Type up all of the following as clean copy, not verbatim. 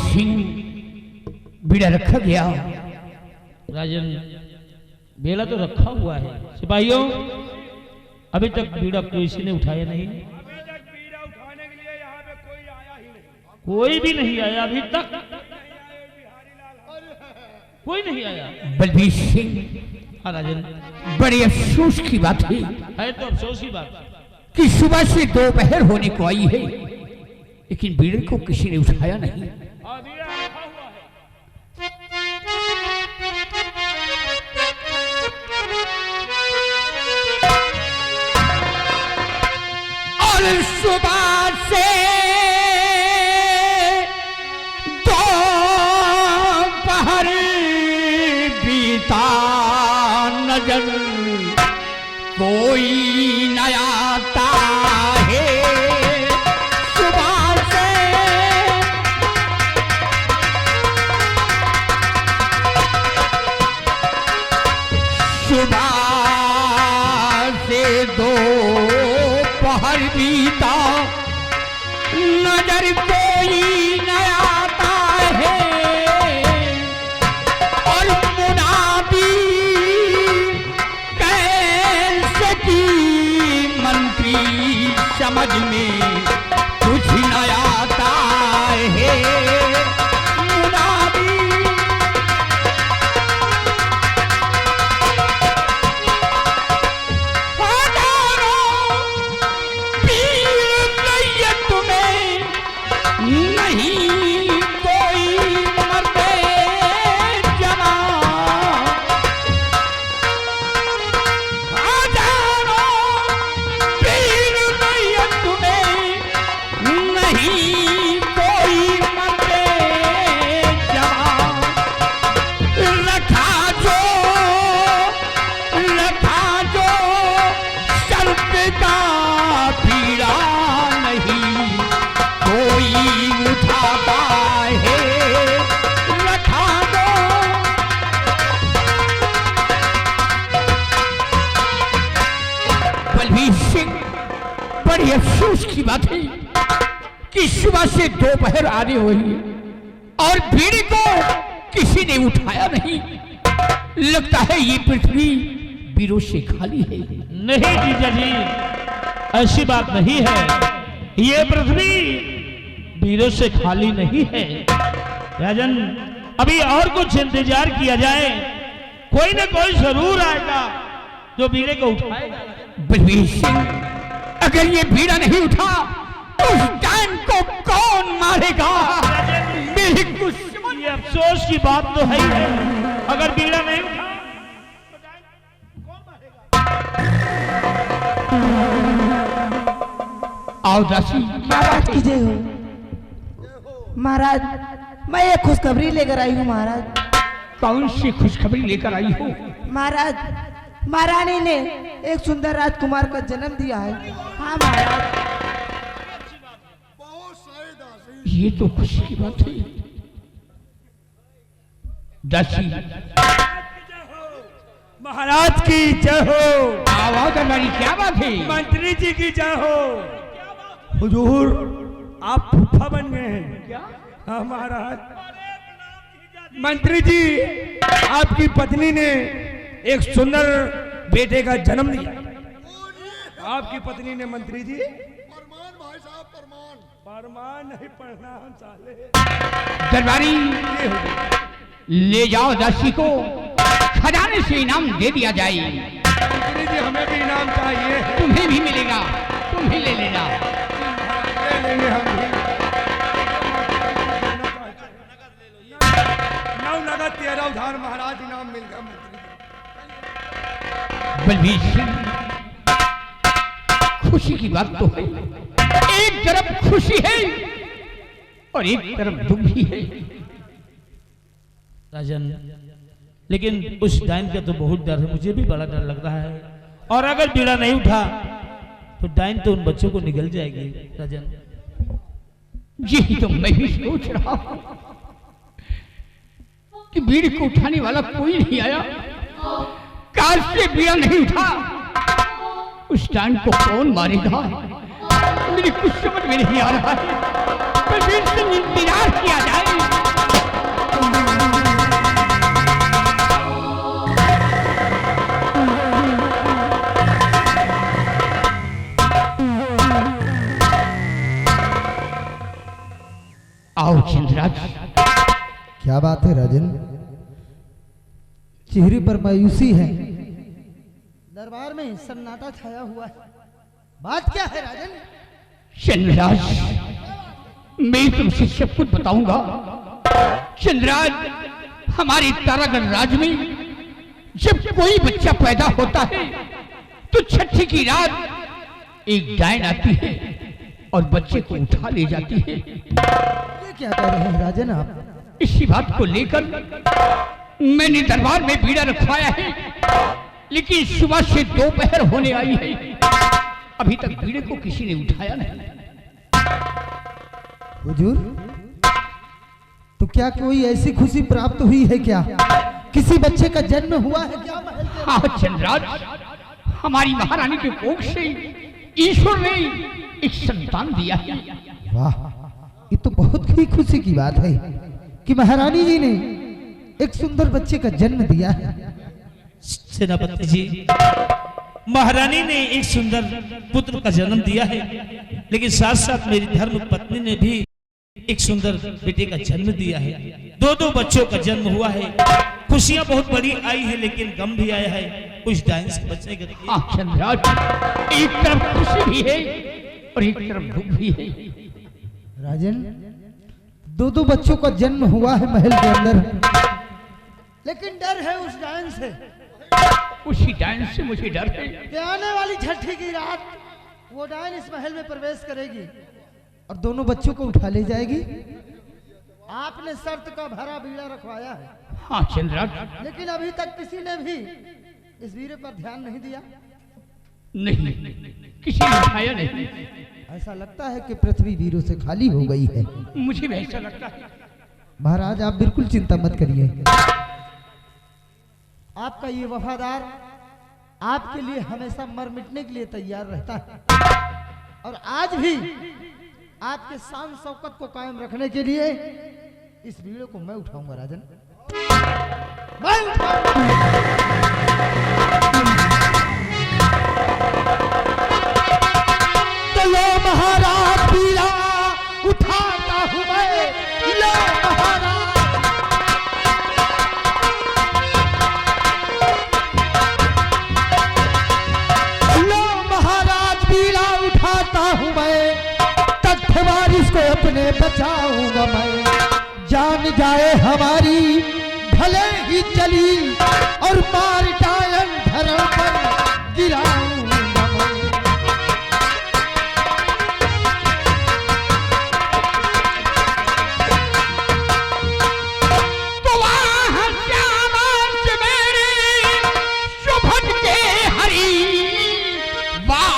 सिंह बीड़ा रखा गया। राजन बेला तो रखा हुआ है। सिपाहियों अभी तक बीड़ा किसी ने उठाया नहीं। अभी तक बीड़ा उठाने के लिए यहाँ पे कोई आया ही नहीं। कोई भी नहीं आया अभी तक, कोई नहीं आया। बलबीर सिंह, हाँ राजन, बड़े अफसोस की बात है तो अफसोस की बात कि सुबह से दोपहर होने को आई है, लेकिन बीड़े को किसी ने उठाया नहीं। और बीड़ा रखा हुआ है। और सुबह से दोपहर बीता नजर कोई न आता है। सुबह से दोपहर बीता नजर कोई न आता है। और मुनादी कैसे की मंत्री समझ में कुछ न आता है। मुनादी अफसोस की बात है कि सुबह से दोपहर आने हुई है और बीड़ी को किसी ने उठाया नहीं। लगता है ये पृथ्वी बीरों से खाली है। नहीं जीजा जी, ऐसी बात नहीं है। ये पृथ्वी बीरों से खाली नहीं है। राजन अभी और कुछ इंतजार किया जाए, कोई न कोई जरूर आएगा जो बीड़े को उठाएगा। बलबीर सिंह, अगर ये बीड़ा नहीं उठा तो उस डायन को कौन मारेगा? मेरी कुछ ये अफसोस की बात तो है ही है। अगर बीड़ा नहीं उठा तो डायन कौन मारेगा? आओ दासी। महाराज की जय हो। महाराज मैं एक खुशखबरी लेकर आई हूँ। महाराज कौन सी खुशखबरी लेकर आई हो? महाराज महारानी ने एक सुंदर राजकुमार का जन्म दिया है। हाँ महाराज। ये तो खुशी की बात है। दासी, महाराज की जय हो। आवाज हमारी क्या बात है? मंत्री जी की जय हो। हुजूर आप फूफा बन गए हैं क्या? हाँ महाराज। मंत्री जी आपकी पत्नी ने एक सुंदर बेटे का जन्म दिया। आपकी पत्नी ने मंत्री जी फरमान भाई साहब फरमान। फरमान नहीं प्रणाम साले। दरबारी, ले जाओ दासी को, खजाने से इनाम दे दिया जाए। मंत्री जी हमें भी इनाम चाहिए। तुम्हें भी मिलेगा, तुम ही ले लेना। ले लेंगे हम भी। नौ नगद 13 उधार महाराज इनाम मिल गया मंत्री जी। बलबीर सिंह, खुशी की बात तो है। एक तरफ खुशी है और एक तरफ दुख भी है। राजन लेकिन उस डायन का तो बहुत डर है, मुझे भी बड़ा डर लग रहा है। और अगर बीड़ा नहीं उठा तो डायन तो उन बच्चों को निगल जाएगी। राजन यही तो मैं भी सोच रहा हूं कि बीड़ी को उठाने वाला कोई नहीं आया। कार से बीड़ा नहीं उठा, उस डायन को कौन मारेगा? मेरी कुछ समझ में नहीं आ रहा है। बलबीर से इंतजार किया जाए। आओ चंद्रराज। क्या बात है राजन, चेहरे पर मायूसी है, दरबार में सन्नाटा छाया हुआ है, बात क्या है राजन? चंद्रराज, मैं तुमसे सब कुछ बताऊंगा। चंद्रराज, हमारे तारागढ़ राज में जब कोई बच्चा पैदा होता है तो छठी की रात एक डायन आती है और बच्चे को उठा ले जाती है। ये क्या कह रहे हैं राजन आप? इसी बात को लेकर मैंने दरबार में बीड़ा रखवाया है, लेकिन सुबह से दोपहर होने आई है, अभी तक बीड़े को किसी ने उठाया नहीं। हुजूर, तो क्या कोई ऐसी खुशी प्राप्त हुई है क्या? किसी बच्चे का जन्म हुआ है क्या महल के? हाँ चंद्रराज, हमारी महारानी के कोख से ईश्वर ने एक संतान दिया है। वाह, ये तो बहुत ही खुशी की बात है कि महारानी जी ने एक सुंदर बच्चे का जन्म दिया है। सेनापति जी, महारानी ने एक सुंदर पुत्र का जन्म दिया है, लेकिन साथ साथ मेरी धर्म पत्नी ने भी एक सुंदर बेटे का जन्म दिया है। दो बच्चों का जन्म हुआ है। खुशियां बहुत बड़ी आई है, लेकिन गम भी आया है कुछ डायन से बचने के लिए। हाँ चंद्रराज, एक तरफ खुशी भी है और एक तरफ दुख भी है। राजन, दो बच्चों का जन्म हुआ है महल के अंदर, लेकिन डर है उस डायन से। उसी डायन से मुझे डर है कि आने वाली छठी की रात वो डायन इस महल में प्रवेश करेगी और दोनों बच्चों को उठा ले जाएगी। आपने शर्त का भरा बीड़ा रखवाया है, हाँ चंद्रराज। लेकिन अभी तक किसी ने भी इस बीड़े पर ध्यान नहीं दिया। नहीं, किसी ने उठाया नहीं। ऐसा लगता है कि पृथ्वी वीरों से खाली हो गई है। मुझे भी ऐसा लगता है। महाराज, आप बिल्कुल चिंता मत करिए, आपका ये वफादार आपके लिए हमेशा मर मिटने के लिए तैयार रहता है, और आज भी आपके शान शौकत को कायम रखने के लिए इस बीड़े को मैं उठाऊंगा राजन, मैं उठाऊंगा। तो लो महाराज बीड़ा उठाता हूं मैं, लो महाराज। हूँ मैं, तख्त वारिस को अपने बचाऊंगा मैं, जान जाए हमारी भले ही चली और मार डायन धरण पर गिराऊंगा मैं। तो वहाँ श्यामांश मेरे शुभन के हरी, वाह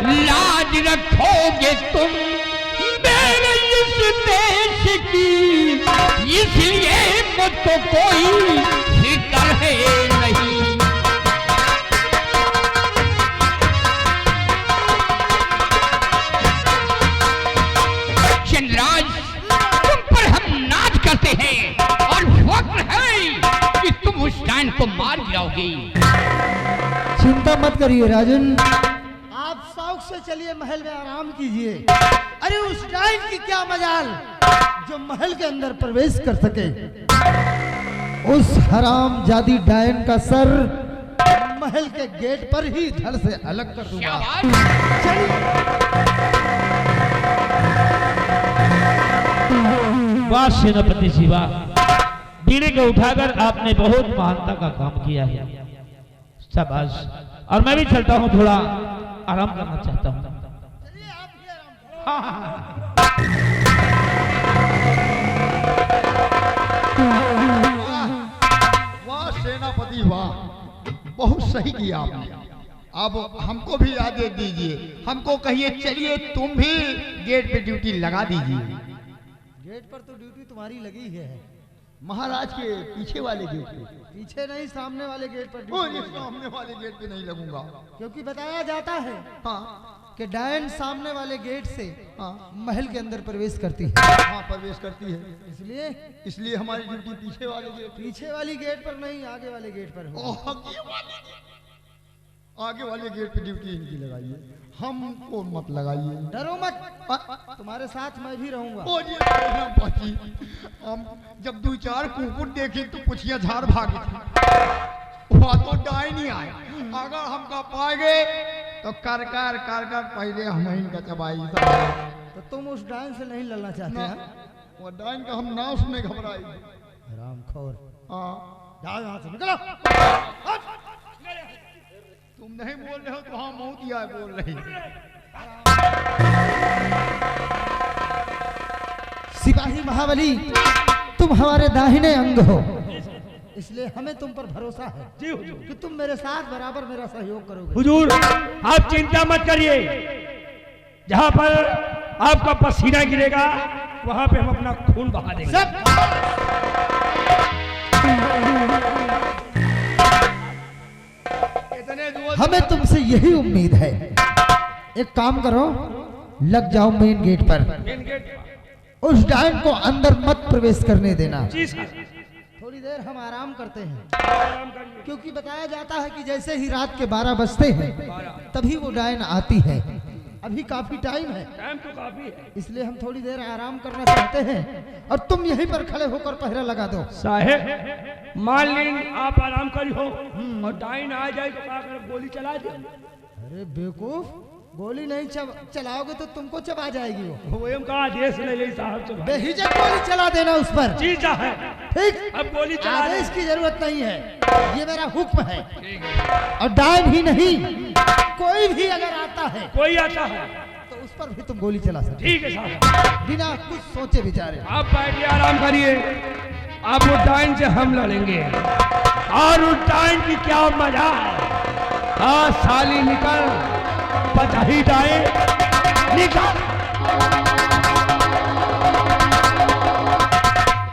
लाज रखोगे तुम मेरे इस देश की, इसलिए मुझको कोई फिक्र है नहीं। चंद्रराज, तुम पर हम नाज करते हैं और फख्र है कि तुम उस डायन को मार गिराओगे। चिंता मत करिए राजन, आप शौक से चलिए महल में आराम कीजिए। अरे उस डायन की क्या मजाल जो महल के अंदर प्रवेश कर सके। उस हराम जादी डायन का सर महल के गेट पर ही धड़ से अलग कर दूंगा। वाह सेनापति जी, वाह, बीड़े को उठाकर आपने बहुत महानता का काम किया है, शाबाश। और मैं भी चलता हूँ, थोड़ा आराम करना चाहता हूँ। वाह सेनापति वाह, बहुत सही किया आपने। अब हमको भी आदेश दीजिए, हमको कहिए चलिए तुम भी गेट पे ड्यूटी लगा दीजिए। गेट पर तो ड्यूटी तुम्हारी लगी है, महाराज के पीछे वाले गेट पे। पीछे नहीं सामने वाले गेट पर ओ, ड्यूटी ये लगेगी। सामने वाले गेट पे नहीं लगूंगा। क्योंकि बताया जाता है हाँ कि डायन सामने वाले गेट से हाँ महल के अंदर प्रवेश करती है, हाँ प्रवेश करती है, इसलिए हमारी ड्यूटी पीछे वाले गेट। पीछे वाली गेट पर नहीं, आगे वाले गेट पर हो। आगे वाले गेट पे ड्यूटी इनकी लगाइए, हमको मत लगाइए। डरो मत, तुम्हारे साथ मैं भी रहूंगा। ओ जी बाजी, हम जब 2-4 कुकुर देखे तो पुछिया झाड़ भागी थी, वहाँ तो डाई नहीं आए। अगर हमका पाएंगे तो कर पहले हम इनका चबाई। तो तुम उस डायन से नहीं लड़ना चाहते हैं? वो डाइन का हम नाम सुने घबराई। हरामखोर, हाँ जाओ यहाँ से, निकलो। तुम नहीं बोल रहे हो तो हाँ मौतिया बोल रही। सिपाही महाबली, तुम हमारे दाहिने अंग हो, इसलिए हमें तुम पर भरोसा है कि तुम मेरे साथ बराबर मेरा सहयोग करोगे। हुजूर आप चिंता मत करिए, जहाँ पर आपका पसीना गिरेगा वहाँ पे हम अपना खून बहा देंगे। हमें तुमसे यही उम्मीद है। एक काम करो, लग जाओ मेन गेट पर, उस डायन को अंदर मत प्रवेश करने देना। जी सर। थोड़ी देर हम आराम करते हैं, क्योंकि बताया जाता है कि जैसे ही रात के 12 बजते हैं तभी वो डायन आती है। अभी काफी टाइम है, टाइम तो काफी है, इसलिए हम थोड़ी देर आराम करना चाहते हैं और तुम यहीं पर खड़े होकर पहरा लगा दो। साहेब मान लीजिए आप आराम करी हो और डाइन आ जाए तो क्या कर, गोली चला दे। अरे बेवकूफ, गोली नहीं चलाओगे तो तुमको चबा जाएगी वो। वो का आदेश ले ले साहब से। बेहिचक गोली चला देना उस पर। जी साहब, ठीक, अब गोली चला दे। आदेश की जरूरत नहीं है, ये मेरा हुक्म है। और डायन ही नहीं, कोई भी अगर आता है, कोई आता है तो उस पर भी तुम गोली चला सकते ठीक है साहब। बिना कुछ सोचे विचारे। आप बैठिए, आराम करिए, आप उस डाइन से हम लड़ेंगे और उस डाइन की क्या मजा है। हाँ साली निकल, बचाही डाइन निकल।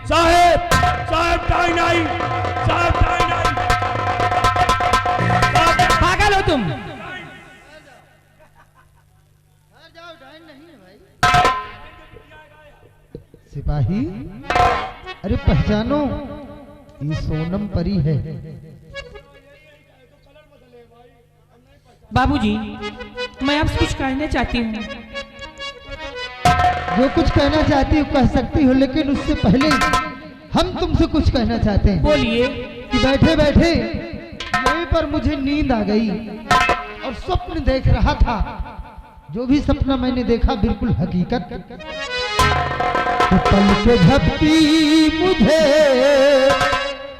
साहेब साहेब डाइन आई, साहब डाइन आई। पागल हो तुम? सिपाही, अरे पहचानो, ये सोनम परी है। बाबूजी, मैं आपसे कुछ कहना चाहती हूँ। जो कुछ कहना चाहती हो कह सकती हो, लेकिन उससे पहले हम तुमसे कुछ कहना चाहते हैं। बोलिए। कि बैठे बैठे यहीं पर मुझे नींद आ गई और स्वप्न देख रहा था। जो भी सपना मैंने देखा बिल्कुल हकीकत। तो पल के झपकी मुझे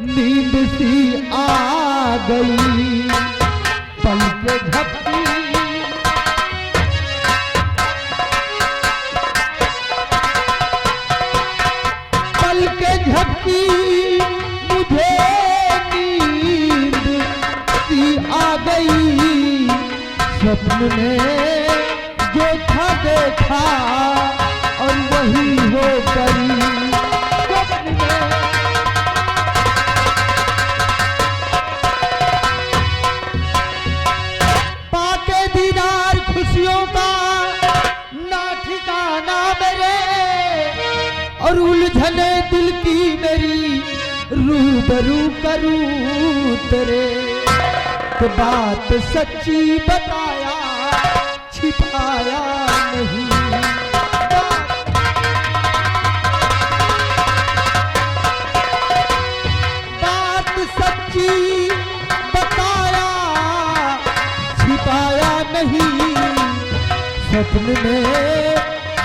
नींद सी आ गई, पल के झपकी। पल के झपकी मुझे नींद सी आ गई, स्वप्न में जो था देखा और वही हो करी। स्वप्न में पाके दीदार खुशियों का ना ठिकाना मेरे, और उलझने दिल की मेरी रूबरू करूं तेरे। तो बात सच्ची बताया, छिपाया नहीं। बात सच्ची बताया, छिपाया नहीं। स्वप्न में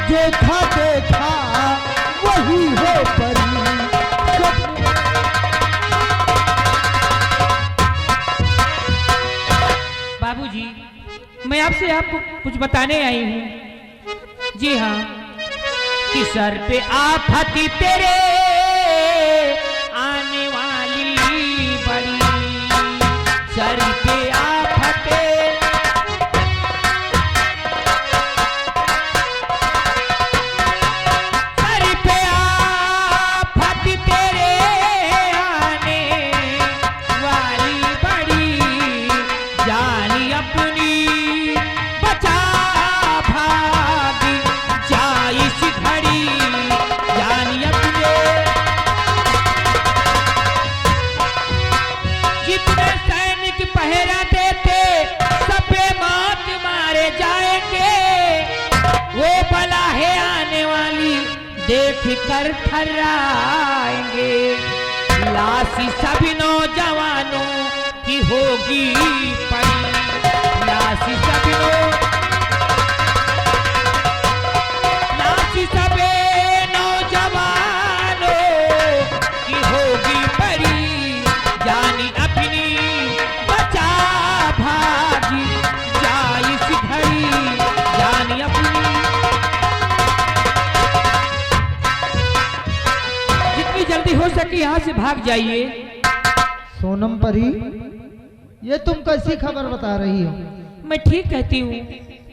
जो था देखा वही हो परी। स्वप्न में बाबूजी, मैं आपसे आपको कुछ बताने आई हूँ। जी हाँ, कि सर पे आफत तेरे आने वाली बड़ी, सर पे आफत कर थर्राएंगे। लाश सभी नौजवानों की होगी पड़ी, लाश सभी नौजवानों की होगी पड़ी। जानी अपनी बचा भागी जाए इस घड़ी, जानी अपनी। जितनी जल्दी हो सके यहाँ से भाग जाइए। सोनम परी, ये तुम कैसी खबर बता रही हो मैं ठीक कहती हूँ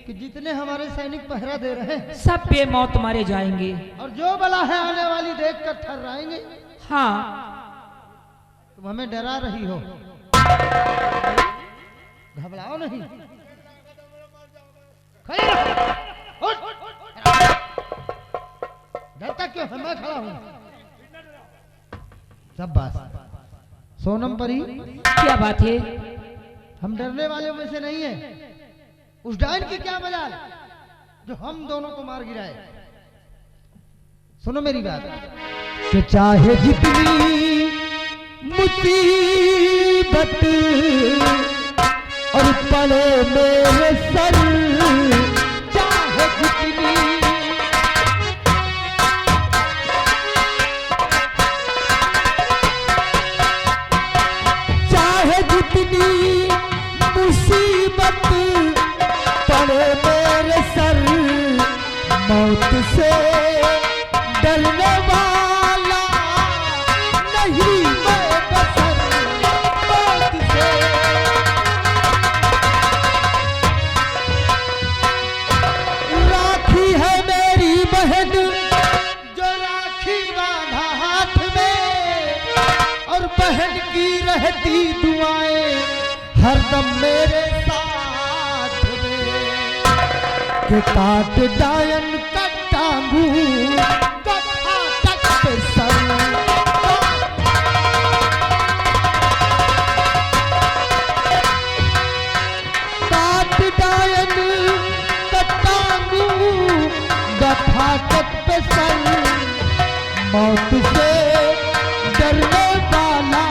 कि जितने हमारे सैनिक पहरा दे रहे हैं सब बेमौत मारे जाएंगे। और जो बला है आने वाली देखकर थर्राएंगे। हाँ, तुम हमें डरा रही हो, घबराओ नहीं, खड़े रहो। उठ। डरता क्यों है? मैं खड़ा हूं। सब बात। सोनम परी, क्या बात है? हम डरने वाले में से नहीं है। उस डायन की क्या मजाल जो हम दोनों को मार गिराए। सुनो मेरी बात कि चाहे जितनी मुसीबत और पड़े मेरे सर, चाहे जितनी मुसीबत पड़े मेरे सर, मौत से डरने वाला नहीं मैं बसर, मौत से। राखी है मेरी बहन जो राखी बांधा हाथ में, और बहन की रहती दुआएं हरदम मेरे साथ में। के काट डायन का टांगू कथा तक पे सर, काट डायन का टांगू कथा तक पे सर, मौत से डरने वाला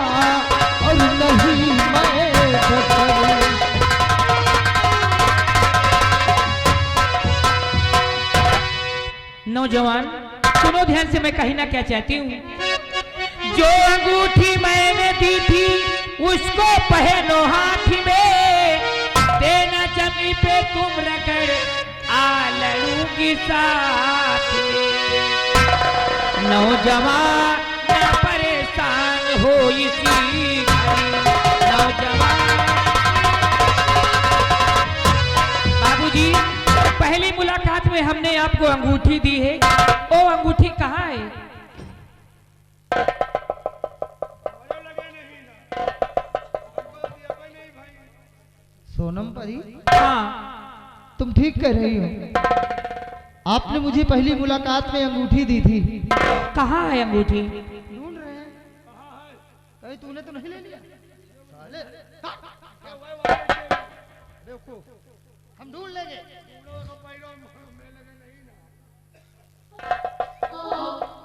और नहीं मैं बसर। नौजवान सुनो ध्यान से, मैं कहीं ना क्या चाहती हूँ। जो अंगूठी मैंने दी थी उसको पहनो हाथ में, देना जमी पे तुम रगड़ आ लड़ूंगी साथ में। नौजवान न परेशान हो इसी घड़ी, नौजवान। बाबूजी, पहली मुलाकात में हमने आपको अंगूठी दी है, वो अंगूठी कहाँ है? सोनम परी, हाँ, तुम ठीक कह रही हो। आपने मुझे पहली मुलाकात में अंगूठी दी थी। कहाँ है अंगूठी? ढूंढ रहे हैं। कहीं तूने तो नहीं ले लिया? साले, बेवकूफ, हम ढूंढ लेंगे।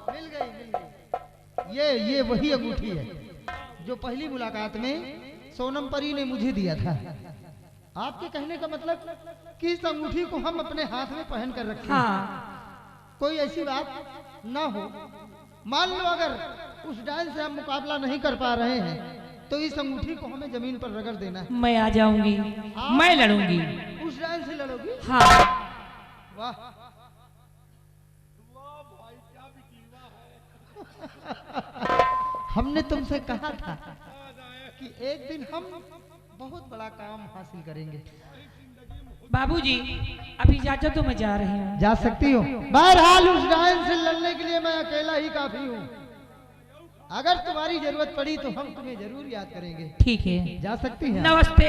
मिल गई, मिल गई। ये वही अंगूठी है जो पहली मुलाकात में सोनम परी ने मुझे दिया था। आपके कहने का मतलब कि इस अंगूठी को हम अपने हाथ में पहन कर रखें। हाँ। कोई ऐसी बात ना हो। मान लो अगर उस डायन से हम मुकाबला नहीं कर पा रहे हैं तो इस अंगूठी को हमें जमीन पर रगड़ देना है। मैं आ जाऊंगी, मैं लड़ूंगी। उस डायन से लड़ोगी? हाँ। वाह हमने तुमसे कहा था कि एक दिन हम बहुत बड़ा काम हासिल करेंगे। बाबूजी, अभी इजाजत तो मैं जा रही हूँ। जा सकती हो। बहरहाल उस डायन से लड़ने के लिए मैं अकेला ही काफी हूँ। अगर तुम्हारी जरूरत पड़ी तो हम तुम्हें जरूर याद करेंगे। ठीक है, जा सकती हैं। नमस्ते।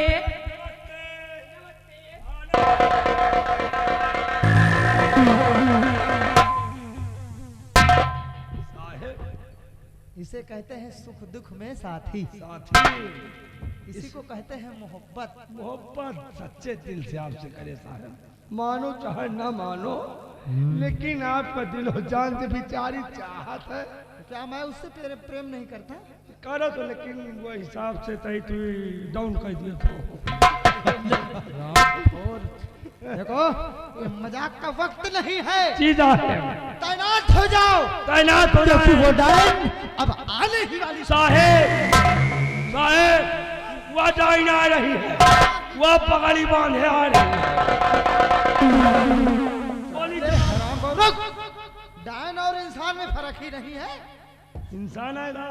इसे कहते हैं सुख दुख में साथी। इसी को कहते हैं मोहब्बत। मोहब्बत सच्चे दिल से आपसे करे साहब, मानो चाहे ना मानो लेकिन आपका दिलो जान से बेचारी चाहत है। क्या मैं उससे प्रेम नहीं करता? करो तो, लेकिन वो हिसाब से तही तू डाउन कर दिया तो। देखो ये मजाक का वक्त नहीं है, सीधा है, तैनात हो जाओ। तैनात हो क्योंकि जाए। वो डायन अब आने ही वाली। साहेब साहेब वह डाइन आ रही है, वह पगड़ी बांधे आ रही है। बोली रुक, डायन और इंसान में फर्क ही नहीं है। इंसान आएगा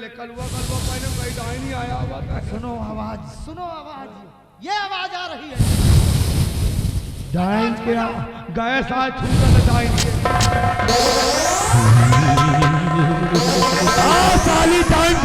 ले कलवा पहले कहीं डाइन ही आया हुआ था। सुनो आवाज, सुनो आवाज, ये आवाज आ रही है। डाइन क्या गए साथ छूटा डाइन के साली डाइन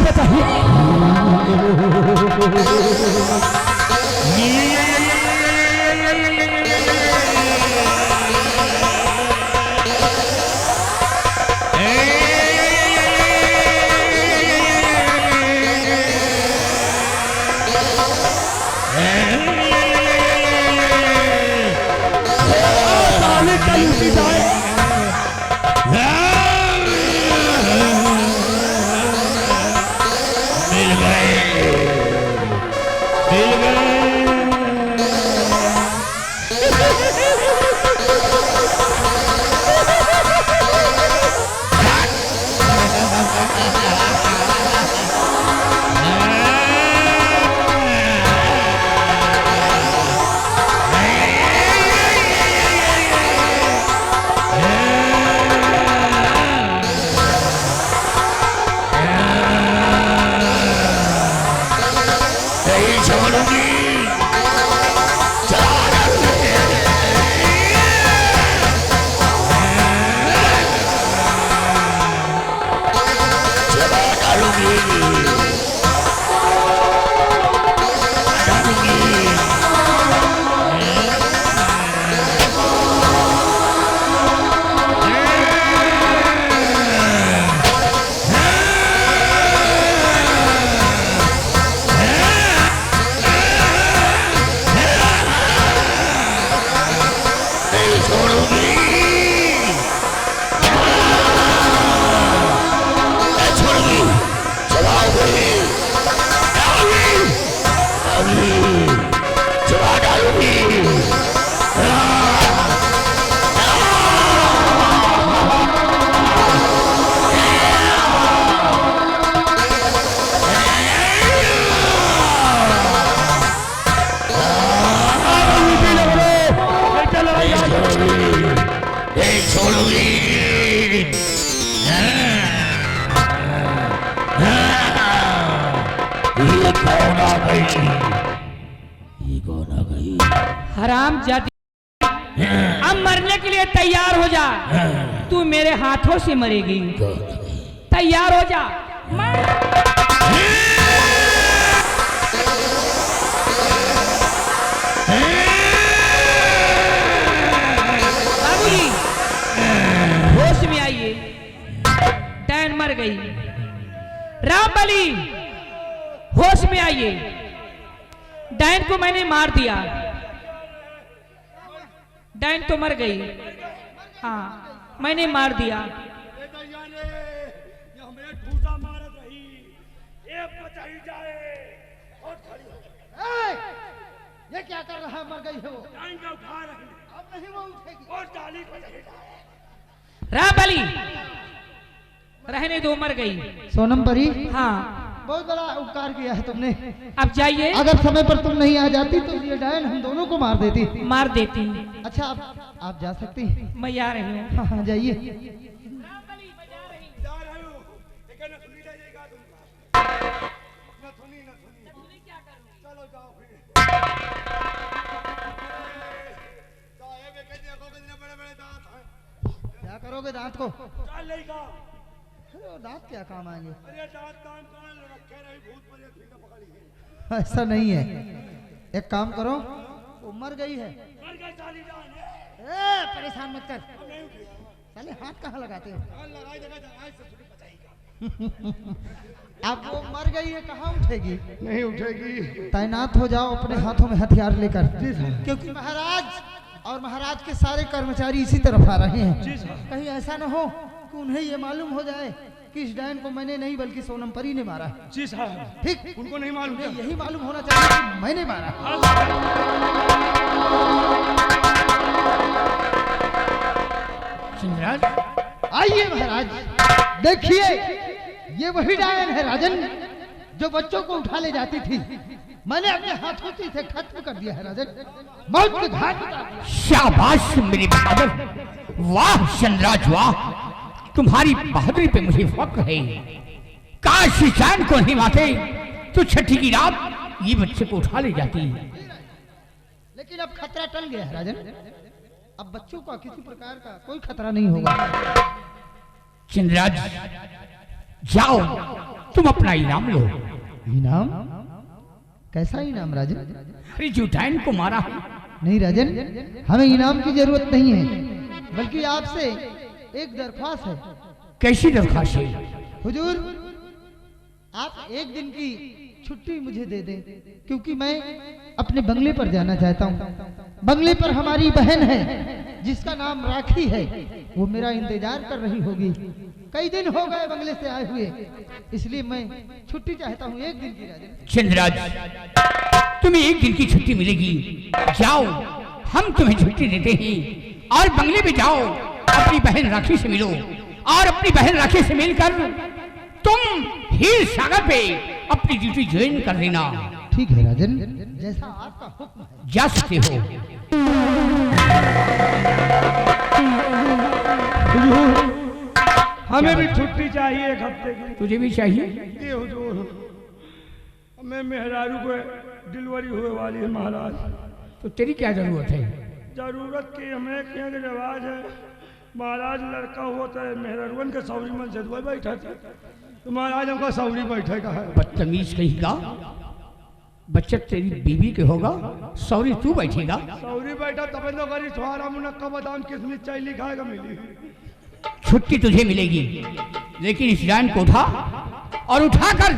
हराम जाति, अब मरने के लिए तैयार हो जा। तू मेरे हाथों से मरेगी, तैयार हो जा। बाबूजी होश में आइए, डायन मर गई। रामबली होश में आइए, डायन को मैंने मार दिया, डायन तो मर गई। हाँ मैंने मार दिया। ये क्या कर रहा है? मर गई है वो, अब नहीं वो उठेगी। रामबली रहने दो, मर गई। सोनम परी, हाँ बहुत बड़ा उपकार किया है तुमने। अब जाइए। अगर समय पर तुम नहीं आ जाती तो ये डायन हम दोनों को मार देती। मार देती। अच्छा आप जा सकती हैं। मैं आ रही हूँ। हाँ हाँ जाइए। क्या करोगे दांत को? दांत क्या काम आएंगे? ऐसा नहीं है, एक काम करो, वो मर गई है। परेशान मत कर, साले हाथ कहाँ लगाते हो? अब वो मर गई है, कहाँ उठेगी? नहीं उठेगी। तैनात हो जाओ अपने हाथों में हथियार लेकर, क्योंकि महाराज और महाराज के सारे कर्मचारी इसी तरफ आ रहे हैं। जी साहब। कहीं ऐसा न हो कि उन्हें ये मालूम हो जाए कि इस डायन को मैंने नहीं बल्कि सोनम परी ने मारा है। जी साहब। ठीक, उनको नहीं मालूम उन्हें क्या? यही मालूम होना चाहिए कि मैंने मारा। चंद्रराज, आइए महाराज, देखिए ये वही डायन है राजन जो बच्चों को उठा ले जाती थी। मैंने अपने हाथों से इसे खत्म कर दिया है राजन, मौत के घाट उतार दिया। शाबाश मेरे बहादुर, वाह चंद्रराज वाह, तुम्हारी बहादुरी पे मुझे फक्र है। काश इस जान को नहीं मारते तो छठी की रात ये बच्चे को उठा ले जाती। लेकिन अब खतरा टल गया है राजन, अब बच्चों का किसी प्रकार का कोई खतरा नहीं होगा। चंद्रराज, जाओ तुम अपना इनाम लो। इनाम? कैसा इनाम राजन? अरे जो डायन को मारा है। नहीं राजन, हमें इनाम की जरूरत नहीं है, बल्कि आपसे एक दरख्वास्त है। कैसी दरख्वास्त है? हुजूर, आप एक दिन की छुट्टी मुझे दे दें, क्योंकि मैं अपने बंगले पर जाना चाहता हूँ। बंगले पर हमारी बहन है जिसका नाम राखी है, वो मेरा इंतजार कर रही होगी। कई दिन हो गए बंगले से आए हुए, इसलिए मैं छुट्टी चाहता हूँ एक दिन की राजन। चंद्रराज, तुम्हें एक दिन की छुट्टी मिलेगी। जाओ, हम तुम्हें छुट्टी देते हैं और बंगले में जाओ, अपनी बहन राखी से मिलो और अपनी बहन राखी से मिलकर तुम हीर सागर पे अपनी ड्यूटी ज्वाइन कर लेना। ठीक है राजन, जैसा आपका हुक्म है। जा सकते हो। हुजूर, हमें भी छुट्टी चाहिए एक हफ्ते की। तुझे भी चाहिए? जी हुजूर, हमें मेहरारू को डिलीवरी हुए वाली है महाराज। तो तेरी क्या जरूरत है? जरूरत की हमें यहाँ के रिवाज है महाराज, लड़का हुआ तो मेहरारूवन के सौरी मन से दुआ बैठा था, तो महाराज हमको सौरी बैठे का है। बदतमीज कहेगा, बच्चा तेरी बीवी के होगा, सॉरी तू बैठेगा। सौरी बैठा तब तो करी सुहारा मुनक्का बादाम किसमिस चाय लिखाएगा मिली। छुट्टी तुझे मिलेगी, लेकिन इस डायन को उठा और उठाकर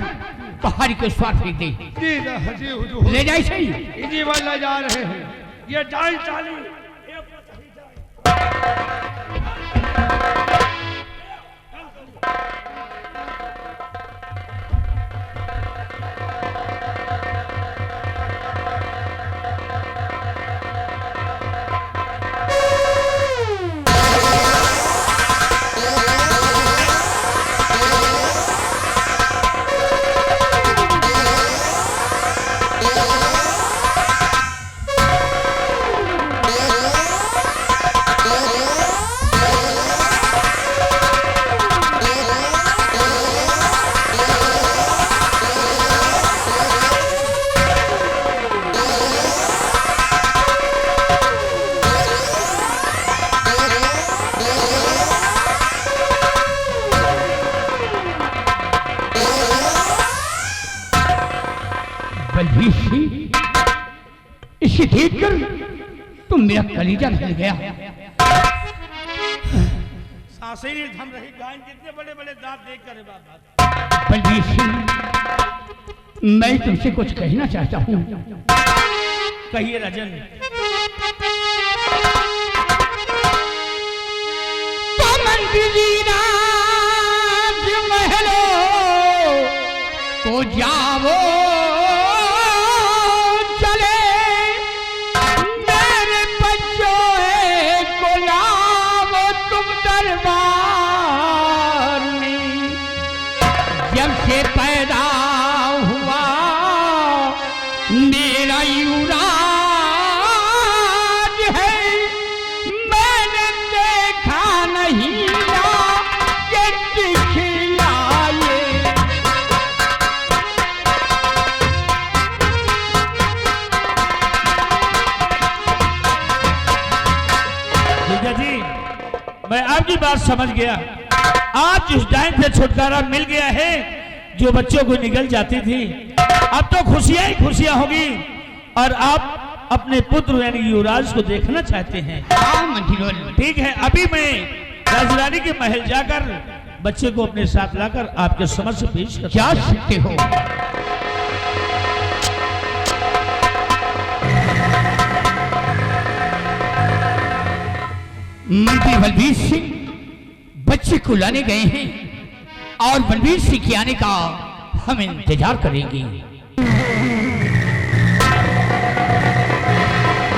पहाड़ी के उस पार फेंक दे। जी हुजूर, ले जाए सही। इसी वाला जा रहे हैं, ये डाल चालू। बलबीर सिंह, इसे देखकर तो मेरा कलीजा हिल गया। सांसें नहीं थम रही, गायन कितने बड़े बड़े दांत देख कर बाबा। बलबीर सिंह, मैं तुमसे कुछ कहना चाहता हूँ। कहिए राजन। तो मंदिरी राज महलों को जाओ चले, मेरे बच्चों को लाओ तुम दरबार में। जब से पैदा हुआ मेरा युवराज है, मैंने देखा नहीं ना ये दिखलाए। जीजा जी, मैं आपकी बात समझ गया। आज जिस डायन से छुटकारा मिल गया है, जो बच्चों को निकल जाती थी, अब तो खुशियां ही खुशियां होगी। और आप अपने पुत्र यानी युवराज को देखना चाहते हैं। हाँ मंदिरों, ठीक है, अभी मैं राजरानी के महल जाकर बच्चे को अपने साथ लाकर आपके समक्ष पेश कर जा सकते हो। मंत्री बलबीर सिंह बच्चे को लाने गए हैं और बलबीर सिंह के आने का हम इंतजार करेंगे।